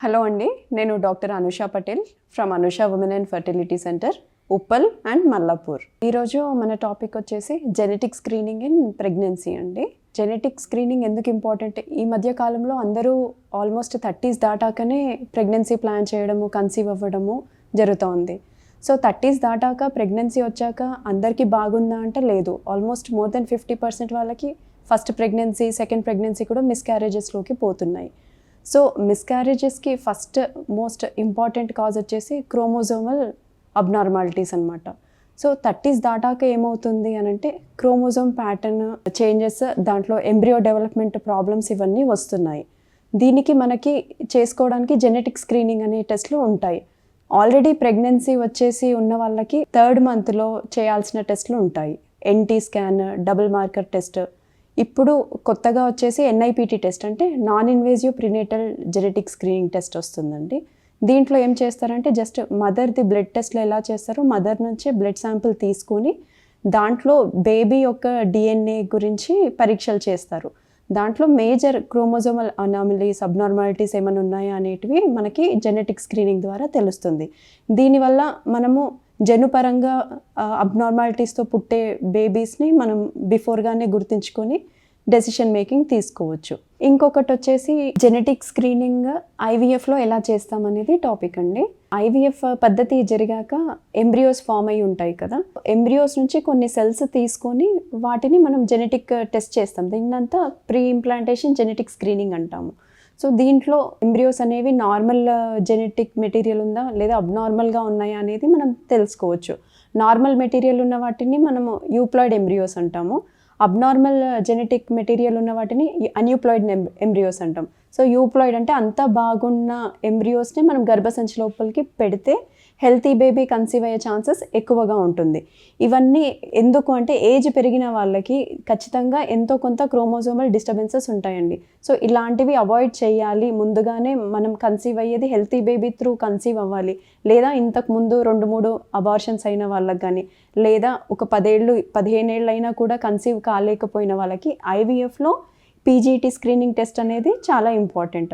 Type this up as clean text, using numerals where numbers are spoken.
Hello అండి, నేను doctor Anusha Patel from Anusha women and fertility centre, Uppal and Mallapur. ఈరోజు మన టాపిక్ వచ్చేసి జెనెటిక్ స్క్రీనింగ్ ఇన్ ప్రెగ్నెన్సీ అండి. జెనెటిక్ స్క్రీనింగ్ ఎందుకు ఇంపార్టెంట్? ఈ మధ్య కాలంలో అందరూ ఆల్మోస్ట్ 30s దాటాకనే ప్రెగ్నెన్సీ ప్లాన్ చేయడము, కన్సీవ్ అవ్వడము జరుగుతోంది. సో 30s దాటాక ప్రెగ్నెన్సీ వచ్చాక అందరికీ బాగుందా అంటే లేదు. ఆల్మోస్ట్ మోర్ దెన్ 50% వాళ్ళకి ఫస్ట్ ప్రెగ్నెన్సీ, సెకండ్ ప్రెగ్నెన్సీ కూడా మిస్క్యారేజెస్లోకి పోతున్నాయి. సో మిస్క్యారేజెస్కి ఫస్ట్ మోస్ట్ ఇంపార్టెంట్ కాజ్ వచ్చేసి క్రోమోజోమల్ అబ్నార్మాలిటీస్ అనమాట. సో 30s దాటాక ఏమవుతుంది అని అంటే క్రోమోజోమ్ ప్యాటర్న్ చేంజెస్, దాంట్లో ఎంబ్రియో డెవలప్మెంట్ ప్రాబ్లమ్స్ ఇవన్నీ వస్తున్నాయి. దీనికి మనకి చేసుకోవడానికి జెనెటిక్ స్క్రీనింగ్ అనే టెస్ట్లు ఉంటాయి. ఆల్రెడీ ప్రెగ్నెన్సీ వచ్చేసి ఉన్న వాళ్ళకి 3rd మంత్లో చేయాల్సిన టెస్ట్లు ఉంటాయి. NT scan, double marker test. ఇప్పుడు కొత్తగా వచ్చేసి NIPT టెస్ట్, అంటే non invasive prenatal genetic screening test వస్తుందండి. దీంట్లో ఏం చేస్తారంటే జస్ట్ మదర్ది బ్లడ్ టెస్ట్లో ఎలా చేస్తారో మదర్ నుంచే బ్లడ్ శాంపిల్ తీసుకొని దాంట్లో బేబీ యొక్క DNA గురించి పరీక్షలు చేస్తారు. దాంట్లో మేజర్ క్రోమోజోమల్ అనామలీస్, అబ్నార్మాలిటీస్ ఏమైనా ఉన్నాయా అనేటివి మనకి జెనెటిక్ స్క్రీనింగ్ ద్వారా తెలుస్తుంది. దీనివల్ల మనము జనుపరంగా అబ్నార్మాలిటీస్తో పుట్టే బేబీస్ని మనం బిఫోర్గానే గుర్తించుకొని డెసిషన్ మేకింగ్ తీసుకోవచ్చు. ఇంకొకటి వచ్చేసి జెనెటిక్ స్క్రీనింగ్ IVFలో ఎలా చేస్తామనేది టాపిక్ అండి. IVF పద్ధతి జరిగాక ఎంబ్రియోస్ ఫామ్ అయి ఉంటాయి కదా, ఎంబ్రియోస్ నుంచి కొన్ని సెల్స్ తీసుకొని వాటిని మనం జెనెటిక్ టెస్ట్ చేస్తాం. దీన్నంతా ప్రీ ఇంప్లాంటేషన్ జెనెటిక్ స్క్రీనింగ్ అంటాము. సో దీంట్లో ఎంబ్రియోస్ అనేవి నార్మల్ జెనెటిక్ మెటీరియల్ ఉందా లేదా అబ్నార్మల్గా ఉన్నాయా అనేది మనం తెలుసుకోవచ్చు. నార్మల్ మెటీరియల్ ఉన్న వాటిని మనము యూప్లాయిడ్ ఎంబ్రియోస్ అంటాము. అబ్నార్మల్ జెనెటిక్ మెటీరియల్ ఉన్న వాటిని అన్యూప్లాయిడ్ ఎంబ్రియోస్ అంటాం. సో యూప్లాయిడ్ అంటే అంతా బాగున్న ఎంబ్రియోస్ని మనం గర్భసంచి లోపలికి పెడితే హెల్తీ బేబీ కన్సీవ్ అయ్యే ఛాన్సెస్ ఎక్కువగా ఉంటుంది. ఇవన్నీ ఎందుకు అంటే ఏజ్ పెరిగిన వాళ్ళకి ఖచ్చితంగా ఎంతో కొంత క్రోమోజోమల్ డిస్టర్బెన్సెస్ ఉంటాయండి. సో ఇలాంటివి అవాయిడ్ చేయాలి. ముందుగానే మనం కన్సీవ్ అయ్యేది హెల్తీ బేబీ త్రూ కన్సీవ్ అవ్వాలి. లేదా ఇంతకు ముందు 2-3 అబార్షన్స్ అయిన వాళ్ళకి కానీ, లేదా ఒక 10 ఏళ్ళు 15 ఏళ్ళు అయినా కూడా కన్సీవ్ కాలేకపోయిన వాళ్ళకి IVFలో PGT స్క్రీనింగ్ టెస్ట్ అనేది చాలా ఇంపార్టెంట్.